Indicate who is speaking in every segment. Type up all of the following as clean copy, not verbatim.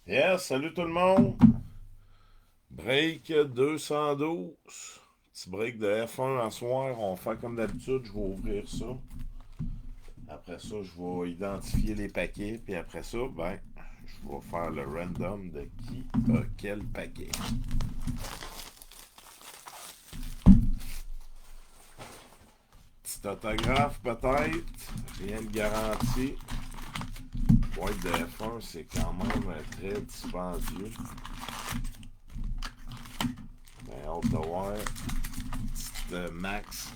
Speaker 1: Yes, salut tout le monde. Break 212. Petit break de F1 en soir. On fait comme d'habitude. Je vais ouvrir ça. Après ça, je vais identifier les paquets. Puis après ça, ben, je vais faire le random de qui a quel paquet. Petit autographe peut-être. Rien de garanti. Boîte de F1, c'est quand même très dispendieux. Mais hâte de voir. Petite Max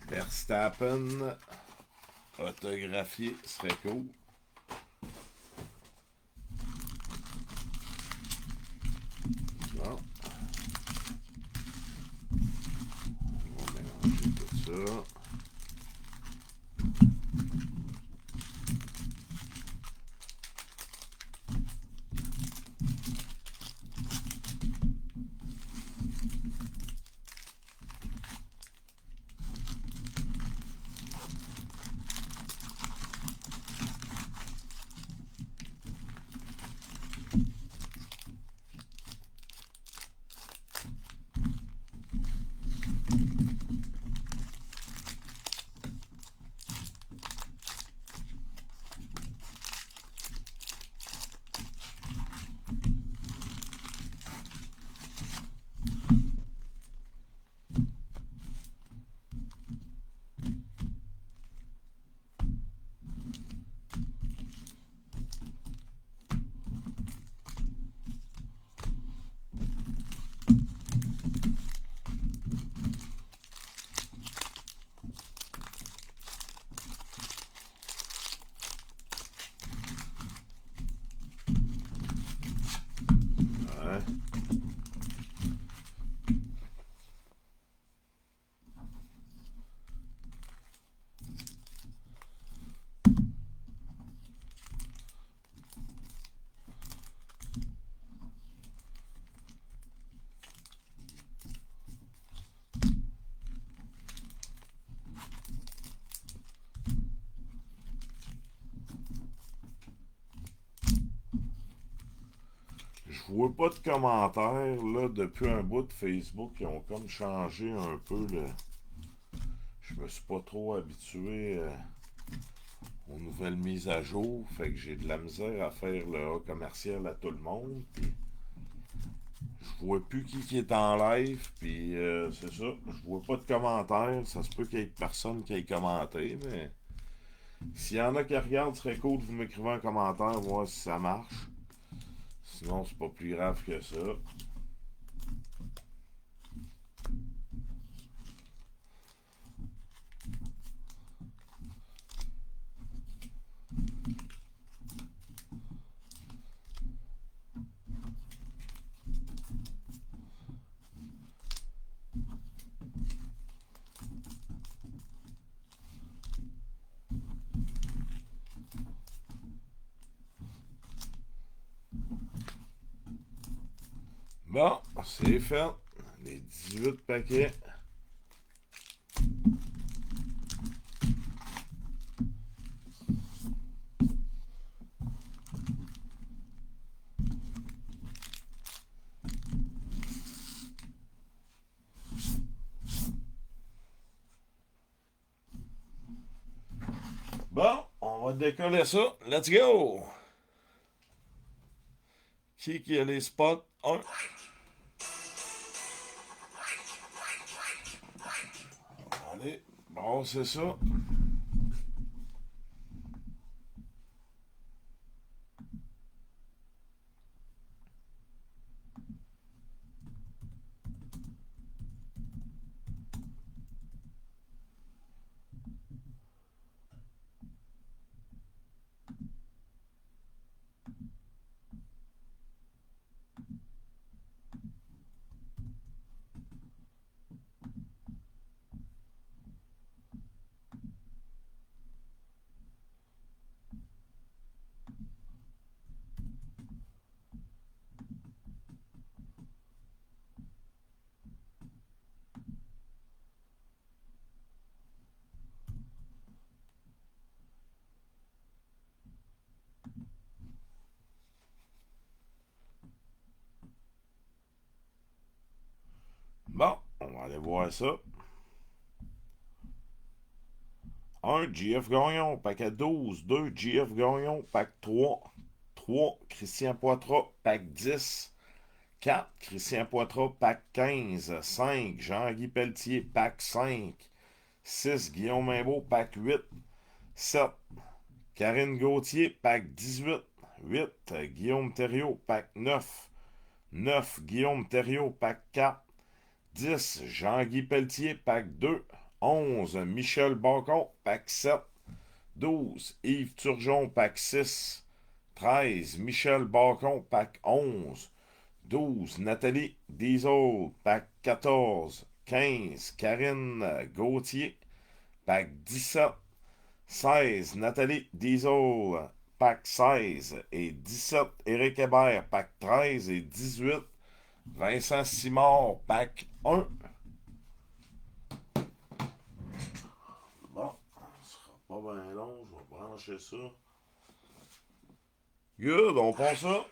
Speaker 1: Verstappen autographié serait cool. Bon, on va mélanger tout ça. Ouais. Je vois pas de commentaires là depuis un bout de Facebook qui ont comme changé un peu le. Je me suis pas trop habitué aux nouvelles mises à jour, fait que j'ai de la misère à faire le A commercial à tout le monde. Puis je vois plus qui est en live, puis c'est ça. Je vois pas de commentaires. Ça se peut qu'il y ait personne qui ait commenté, mais s'il y en a qui regardent, ce serait cool de vous m'écrivez un commentaire, voir si ça marche. Sinon, c'est pas plus grave que ça. Bon, c'est fait. Les 18 paquets. Bon, on va décoller ça. Let's go! Qui a les spots? Un. Allez, bon, c'est ça. voir ça. 1, JF Gagnon, paquet 12. 2, JF Gagnon, pack 3. 3, Christian Poitras, pack 10. 4, Christian Poitras, pack 15. 5, Jean-Guy Pelletier, pack 5. 6, Guillaume Imbeau, pack 8. 7, Karine Gauthier, pack 18. 8, Guillaume Thériault, pack 9. 9, Guillaume Thériault, pack 4. 10, Jean-Guy Pelletier, pack 2. 11, Michel Bacon, pack 7. 12, Yves Turgeon, pack 6. 13, Michel Bacon, pack 11. 12, Nathalie Diesel, pack 14. 15, Karine Gauthier, pack 17. 16, Nathalie Diesel, pack 16. Et 17, Éric Hébert, pack 13. Et 18, Vincent Simard, pack 1. Bon, ce sera pas bien long, je vais brancher ça. Good, on prend ça.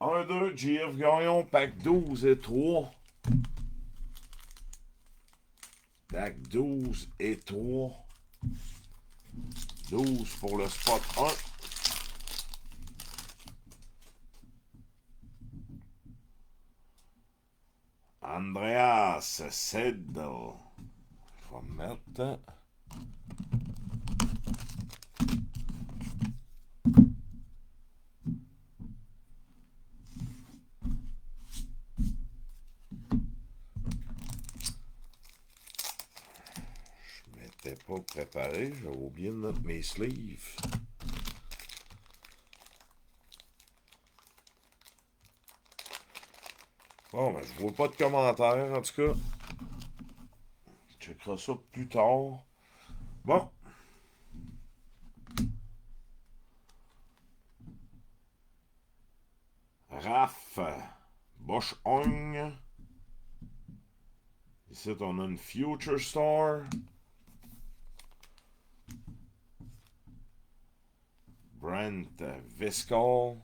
Speaker 1: 1, 2, JF Gagnon, pack 12 et 3. Pack 12 et 3. 12 pour le spot 1. Andreas Seidel. Je vais mettre. Je m'étais pas préparé, j'avais oublié de mettre mes sleeves. Bon, ben, je vois pas de commentaires, en tout cas. Je checkerai ça plus tard. Bon. Raph Bosch-Ong. Ici, on a une Future Star. Brent Viscal.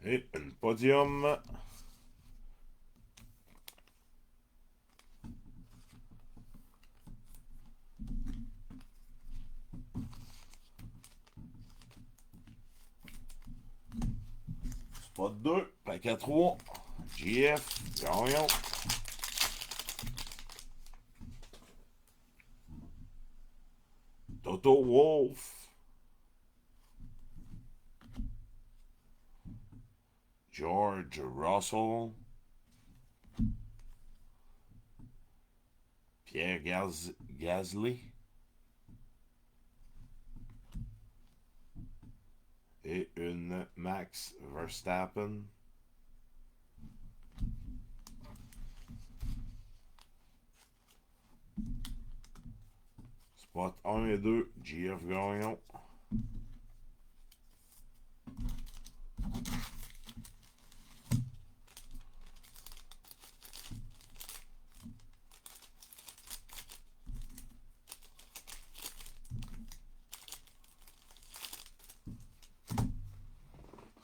Speaker 1: Et une podium. Spot 2, paquet 3. JF, Gagnon. Toto Wolff. George Russell. Pierre Gasly. Et une Max Verstappen. Spot 1 et 2, JF Gagnon.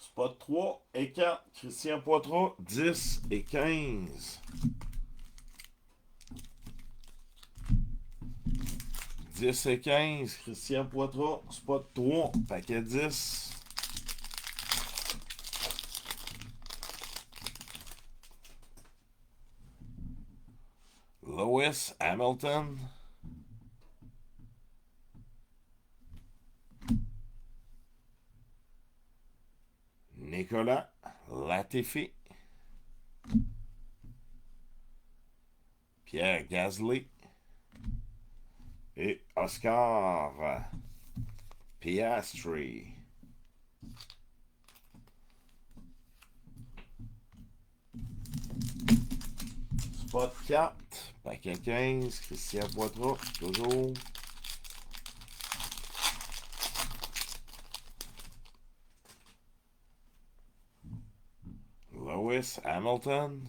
Speaker 1: Spot 3 et 4, Christian Poitras, 10 et 15. 10 et 15, Christian Poitras, spot 3, paquet 10. Lewis Hamilton. Nicolas Latifi. Pierre Gasly. Et Oscar Piastri. Spot 4, paquet 15, Christian Poitras, toujours. Lewis Hamilton,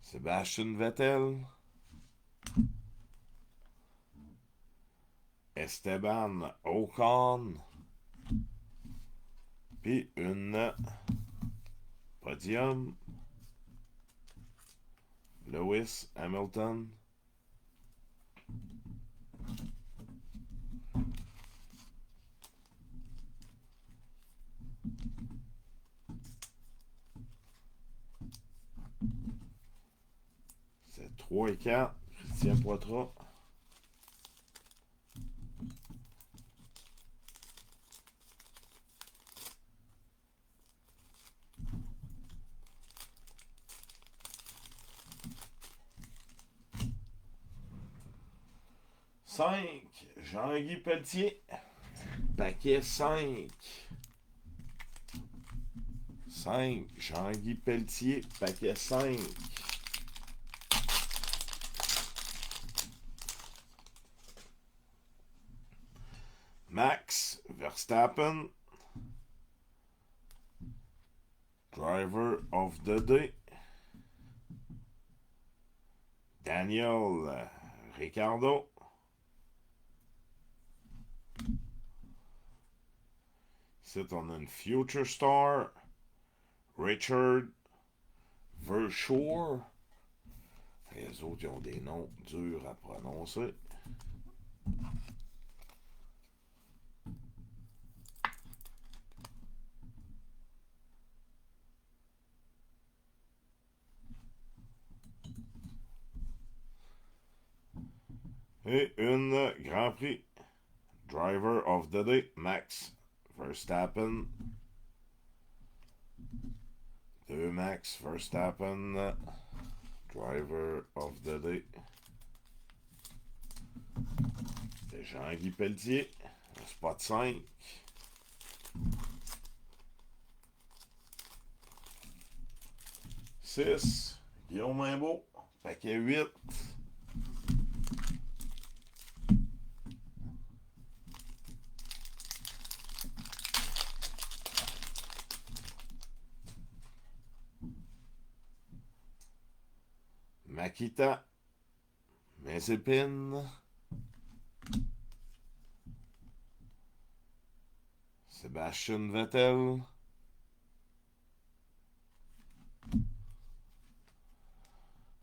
Speaker 1: Sebastian Vettel, Esteban Ocon, puis une podium, Lewis Hamilton, c'est 3 et 4, Christian Poitras. Jean-Guy Pelletier, paquet 5. 5, Jean-Guy Pelletier, paquet 5. Max Verstappen, Driver of the Day. Daniel Ricciardo. Ici, on a une Future Star. Richard Verschoor. Les autres, ils ont des noms durs à prononcer. Et une Grand Prix. Driver of the Day, Max Verstappen. 2 Max Verstappen. Driver of the Day. C'est Jean-Guy Pelletier. Spot 5. 6. Guillaume Imbeau. Paquet 8. Makita, Mazepin, Sebastian Vettel,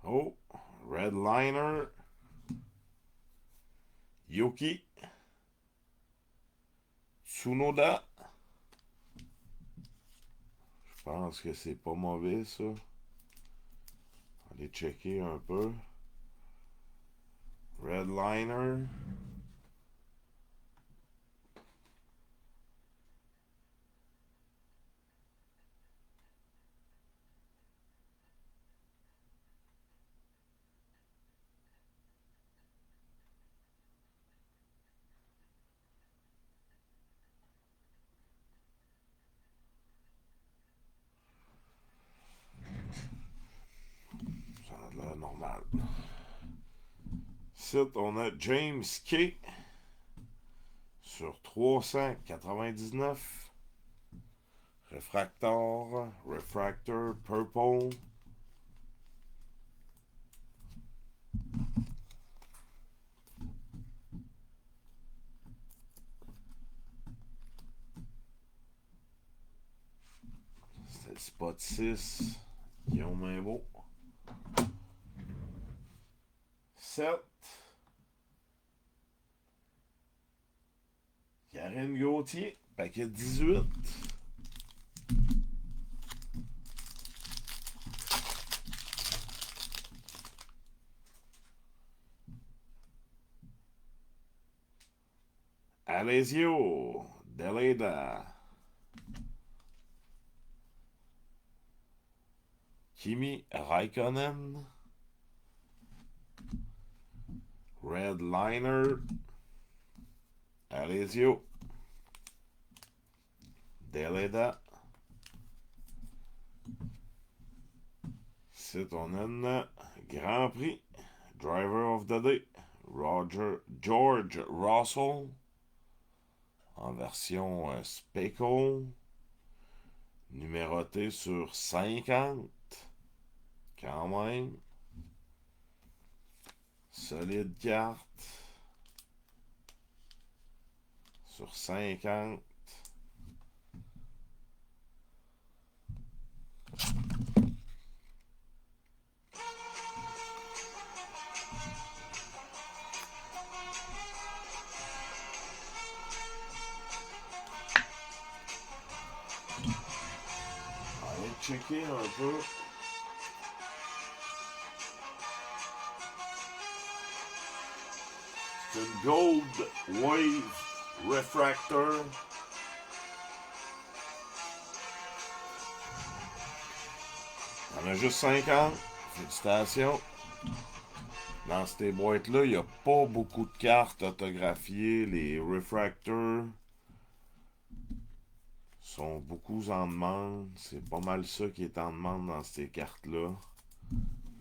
Speaker 1: oh, Redliner, Yuki, Tsunoda. Je pense que c'est pas mauvais ça. Allez checker un peu. Redliner. Ça a l'air normal. Ici, on a James Kay sur 399. Refractor, Purple. C'était le spot 6. Guillaume Imbeau. 7. Karine Gauthier, paquet 18. Alessio Deleda. Kimi Raikkonen. Redliner. Alessio Deleda. C'est on a une Grand Prix. Driver of the Day. George Russell. en version Speckle, numéroté sur 50, quand même. Solide carte. Sur 50. Allez checker un peu. C'est une Gold Wave Refractor. On a juste 50. Félicitations. Dans ces boîtes-là, il n'y a pas beaucoup de cartes autographiées. Les refractors sont beaucoup en demande. C'est pas mal ça qui est en demande dans ces cartes-là.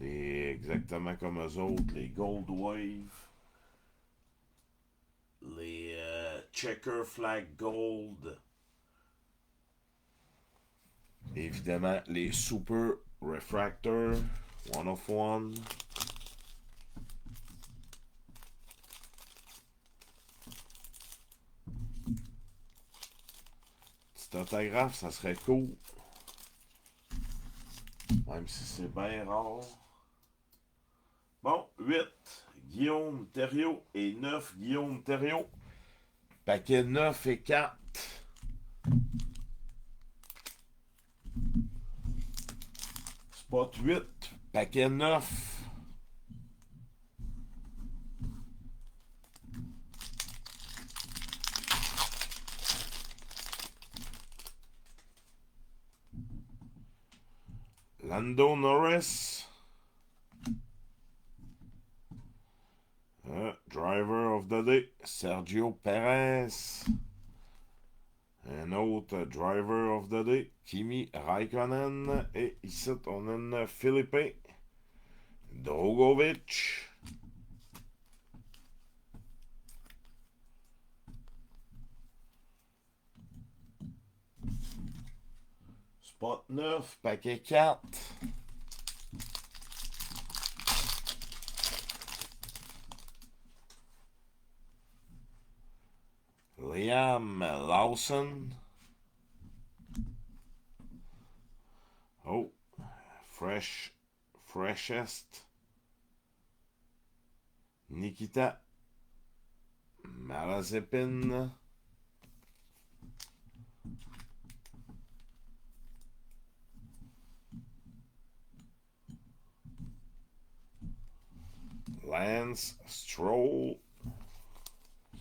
Speaker 1: Exactement comme eux autres, les Gold Wave. Les Checker Flag Gold. Évidemment, les Super Refractor 101. Petit autographe, ça serait cool. Même si c'est bien rare. Bon, 8, Guillaume Thériault et 9, Guillaume Thériault. Paquet 9 et 4. Spot 8, paquet 9. Lando Norris. Driver of the Day, Sergio Perez. Un autre Driver of the Day, Kimi Raikkonen. Et ici, on a une Philippe Drogovic. Spot 9, paquet 4. Liam Lawson. Oh, freshest. Nikita Mazepin. Lance Stroll.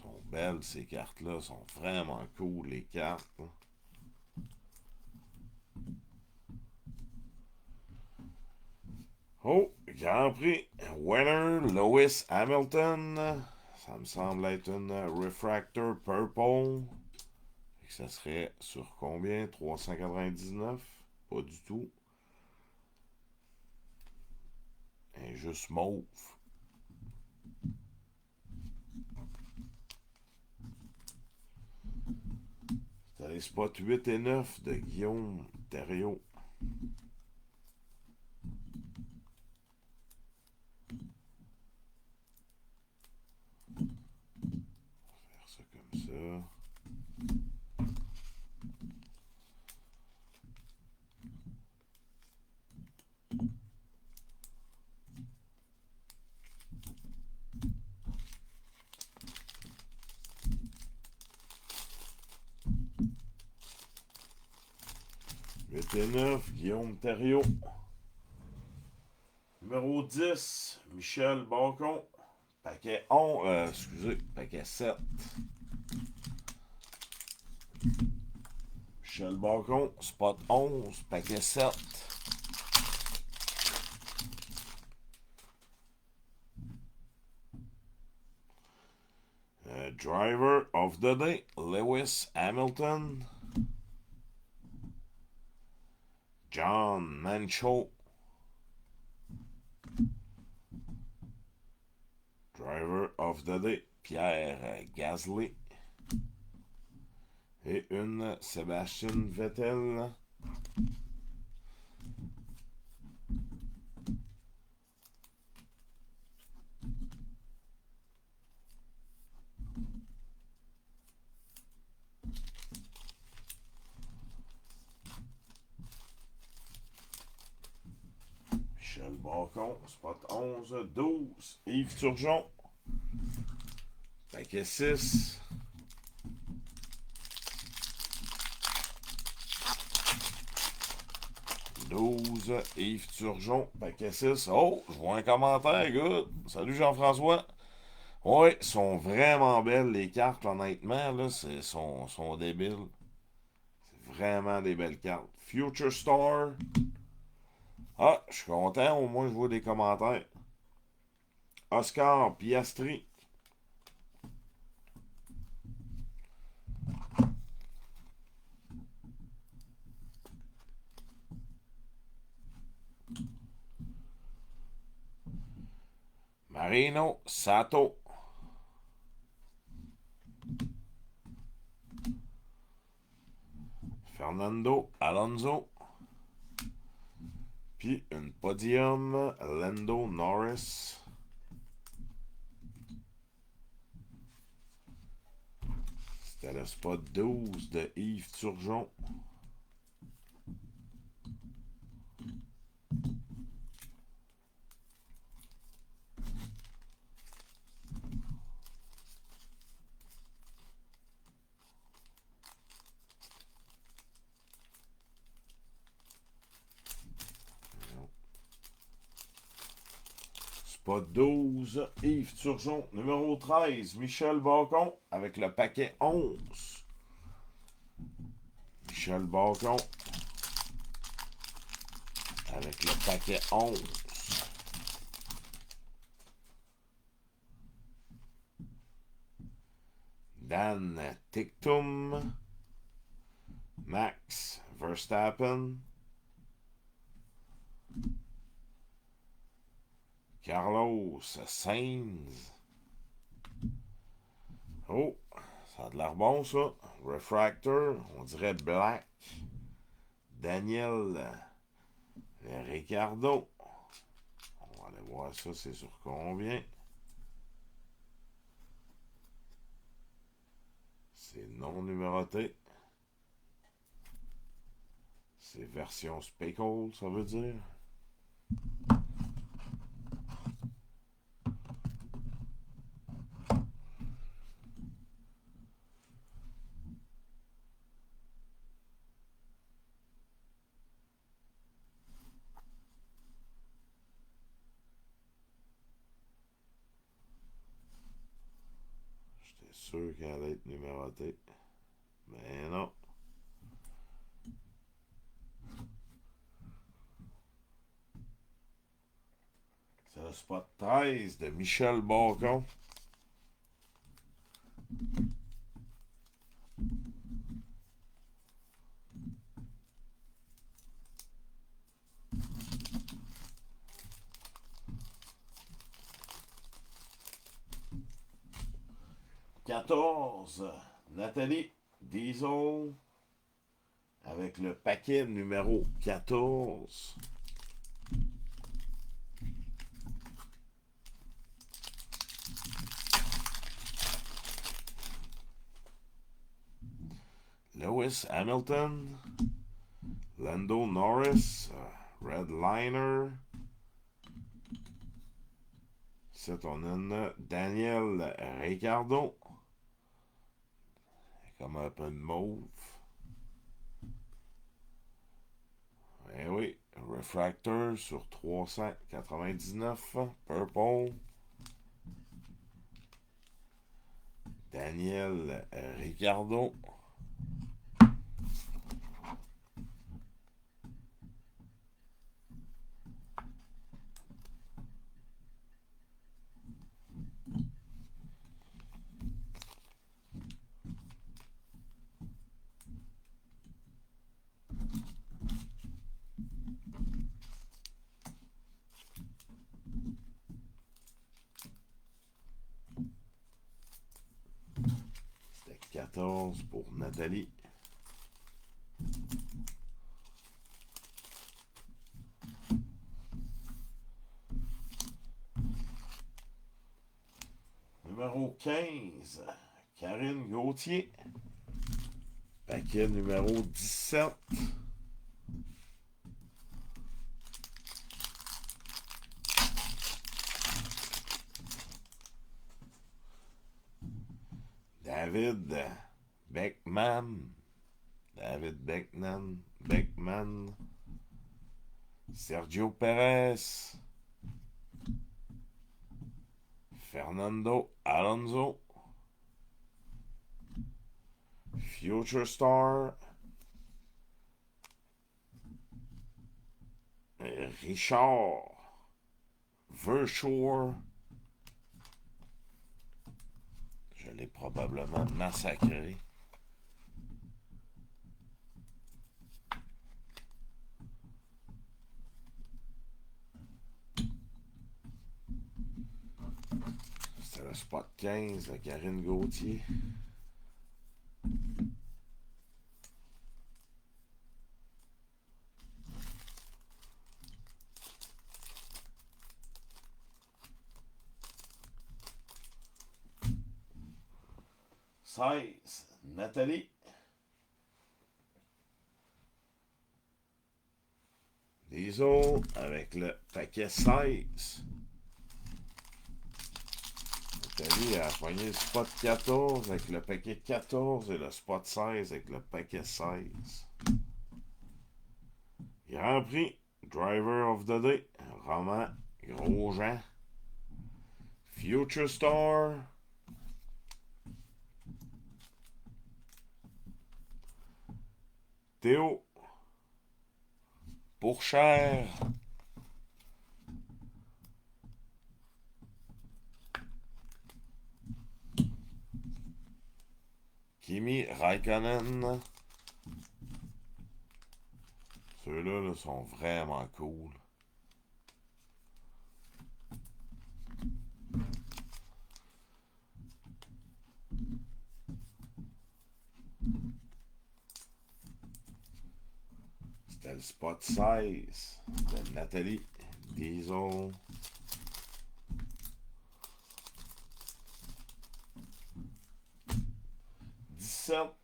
Speaker 1: Sont belles ces cartes-là, sont vraiment cool les cartes. Oh, Grand Prix winner Lewis Hamilton. Ça me semble être une Refractor Purple. Et ça serait sur combien? 399? Pas du tout. Et juste mauve. C'est les spots 8 et 9 de Guillaume Thériault. On va faire ça comme ça. Et 9, Guillaume Thériault. Numéro 10, Michel Bacon. Paquet 11, paquet 7. Michel Bacon, spot 11, paquet 7. Driver of the Day, Lewis Hamilton. John Mancho. Driver of the Day, Pierre Gasly. Et une Sébastien Vettel. Michel Bacon, spot 11, 12. Yves Turgeon. Paquet 6. 12, Yves Turgeon, paquet 6. Oh, je vois un commentaire, good. Salut Jean-François. Ouais, sont vraiment belles les cartes, honnêtement, là, sont débiles. C'est vraiment des belles cartes. Future Star. Ah, je suis content, au moins je vois des commentaires. Oscar Piastri. Marino Sato. Fernando Alonso. Puis une podium, Lando Norris. C'était le spot 12 de Yves Turgeon. Spot 12, Yves Turgeon. Numéro 13, Michel Bacon avec le paquet 11. Michel Bacon avec le paquet 11. Dan Tictum. Max Verstappen. Carlos Sainz. Oh, ça a de l'air bon ça. Refractor, on dirait Black. Daniel Ricciardo. On va aller voir ça, c'est sur combien. C'est non numéroté. C'est version Speckle, ça veut dire. J'étais sûr qu'elle allait être numérotée. Mais non. C'est le spot 13 de Michel Bacon. « 14, Nathalie Diesel avec le paquet numéro 14. Lewis Hamilton, Lando Norris, Redliner. C'est on a Daniel Ricciardo. Comme un peu de mauve. Eh oui, Refractor sur 399. Purple. Daniel Ricciardo. 14 pour Nathalie. Numéro 15, Karine Gauthier. Paquet numéro 17. David Beckman. Beckman. Sergio Perez. Fernando Alonso. Future Star. Richard Verschoor. Je l'ai probablement massacré. C'était le spot 15 de Karine Gauthier. Nathalie. Diesel avec le paquet 16. Nathalie a poigné le spot 14 avec le paquet 14 et le spot 16 avec le paquet 16. Grand Prix, Driver of the Day, Roman Grosjean. Future Star. Théo Pourchère. Kimi Raikkonen. Ceux-là là, sont vraiment cool. C'était le spot 16 de Nathalie Diesel.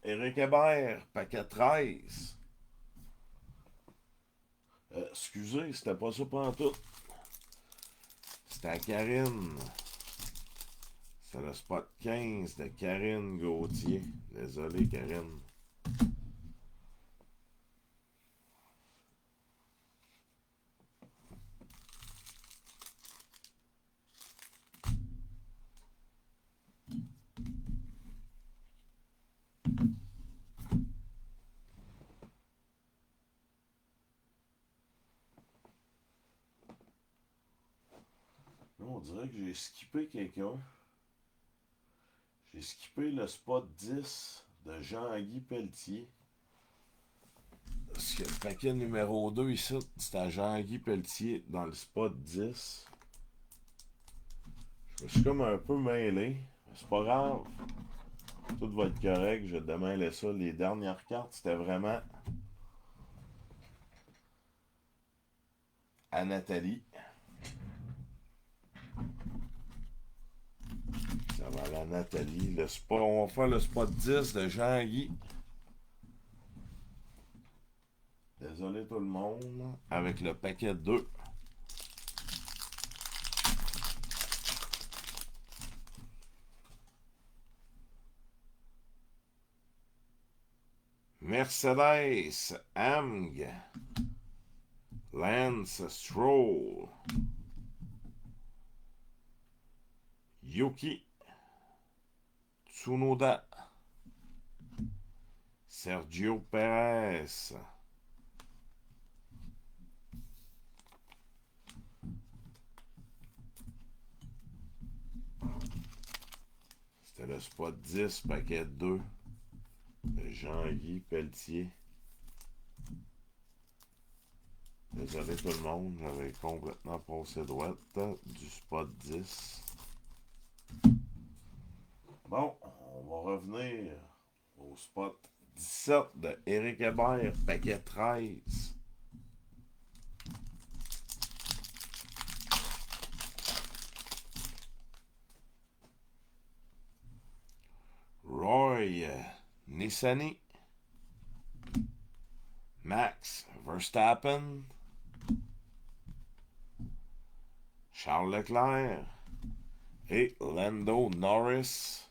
Speaker 1: Éric Hébert, paquet 13. Excusez, c'était pas ça pantoute. C'était à Karine. C'est le spot 15 de Karine Gauthier. Désolé, Karine. Là, on dirait que j'ai skippé quelqu'un. J'ai skippé le spot 10 de Jean-Guy Pelletier. Parce que le paquet numéro 2 ici, c'était Jean-Guy Pelletier dans le spot 10. Je me suis comme un peu mêlé. C'est pas grave. Tout va être correct. Je vais démêler ça. Les dernières cartes, c'était vraiment à Nathalie. Ça va à la Nathalie. Le spot, on va faire le spot 10 de Jean-Guy. Désolé tout le monde. Avec le paquet 2. Mercedes Amg. Lance Stroll. Yuki Tsunoda. Sergio Perez. C'était le spot 10, paquet 2 de Jean-Guy Pelletier. Désolé tout le monde, j'avais complètement passé droite du spot 10. Bon, on va revenir Au spot 17 de Éric Hébert, paquet 13. Roy Nissany. Max Verstappen. Charles Leclerc. Et Lando Norris.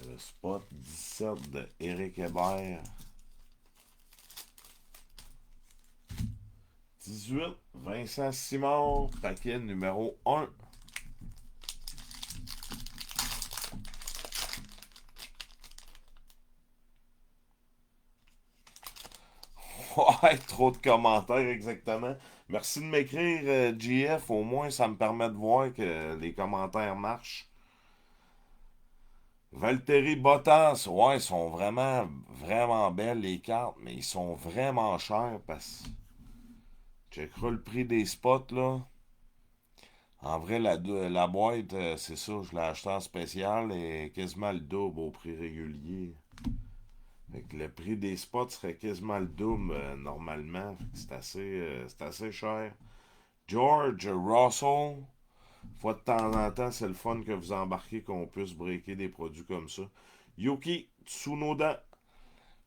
Speaker 1: Le spot 17 de Éric Hébert. 18, Vincent Simard, paquet numéro 1. Ouais, trop de commentaires, exactement. Merci de m'écrire, GF. Au moins, ça me permet de voir que les commentaires marchent. Valtteri Bottas, ouais, ils sont vraiment, vraiment belles les cartes, mais ils sont vraiment chers parce que checkera le prix des spots, là. En vrai, la boîte, c'est ça, je l'ai acheté en spécial et quasiment le double au prix régulier. Fait que le prix des spots serait quasiment le double normalement. C'est assez cher. George Russell, fois de temps en temps, c'est le fun que vous embarquez qu'on puisse breaker des produits comme ça. Yuki Tsunoda,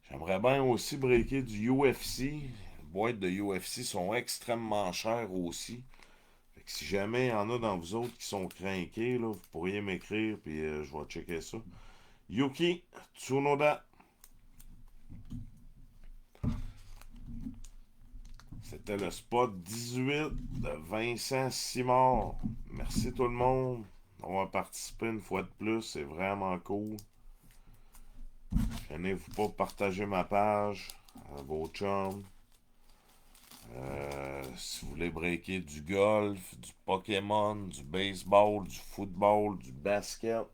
Speaker 1: j'aimerais bien aussi breaker du UFC. Les boîtes de UFC sont extrêmement chères aussi. Fait que si jamais il y en a dans vous autres qui sont craqués, là, vous pourriez m'écrire puis je vais checker ça. Yuki Tsunoda. C'était le spot 18 de Vincent Simard. Merci tout le monde d'avoir participé une fois de plus. C'est vraiment cool. Gênez-vous pas de partager ma page à vos chums. Si vous voulez breaker du golf, du Pokémon, du baseball, du football, du basket,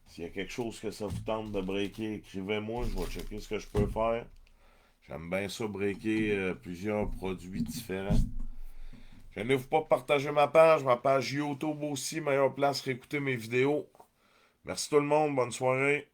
Speaker 1: s'il y a quelque chose que ça vous tente de breaker, écrivez-moi. Je vais checker ce que je peux faire. J'aime bien ça breaker plusieurs produits différents. Gênez-vous pas de partager ma page YouTube aussi, meilleure place pour écouter mes vidéos. Merci tout le monde, bonne soirée.